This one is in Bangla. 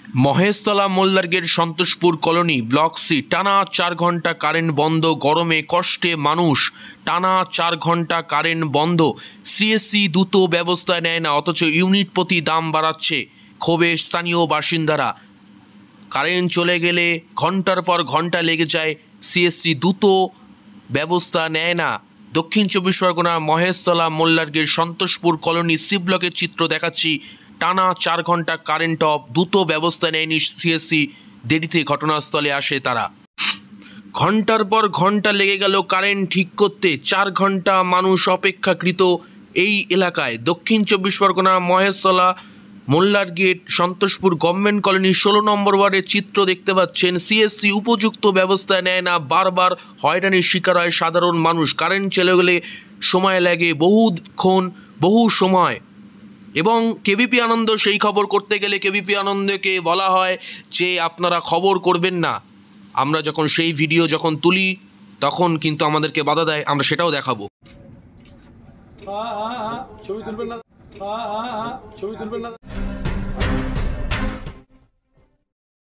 Maheshtala Mollargate Santoshpur colony block C টানা 4 ঘন্টা কারেন্ট বন্ধ। গরমে কষ্টে মানুষ, টানা 4 ঘন্টা কারেন্ট বন্ধ। সিএসসি দ্রুত ব্যবস্থা নেয় না, অথচ ইউনিট প্রতি দাম বাড়াচ্ছে। ক্ষোভে স্থানীয় বাসিন্দারা। কারেন্ট চলে গেলে ঘন্টার পর ঘন্টা লেগে যায়, সিএসসি দ্রুত ব্যবস্থা নেয় না। দক্ষিণ চব্বিশ পরগনা মহেশতলা মোল্লারগেট সন্তোষপুর কলোনি সি ব্লকের চিত্র দেখাচ্ছি। টানা 4 ঘন্টা কারেন্ট অফ, দ্রুত ব্যবস্থা নেয়নি সিএসসি। দেরিতে ঘটনাস্থলে আসে তারা। ঘন্টার পর ঘন্টা লেগে গেল কারেন্ট ঠিক করতে। 4 ঘন্টা মানুষ অপেক্ষাকৃত এই এলাকায়। দক্ষিণ চব্বিশ পরগনা মহেশতলা মোল্লারগেট সন্তোষপুর গভর্নমেন্ট কলোনি 16 নম্বর ওয়ার্ডের চিত্র দেখতে পাচ্ছেন। সিএসসি উপযুক্ত ব্যবস্থা নেয় না, বারবার হয়রানির শিকার হয় সাধারণ মানুষ। কারেন্ট চলে গেলে সময় লাগে বহুক্ষণ, বহু সময়। এবং কেবিপি আনন্দ সেই খবর করতে গেলে কেবিপি আনন্দকে বলা হয় যে আপনারা খবর করবেন না। আমরা যখন সেই ভিডিও যখন তুলি তখন কিন্তু আমাদেরকে বাধা দেয়, আমরা সেটাও দেখাবো। ছবি তুলবেন না, ছবি তুলবেন না।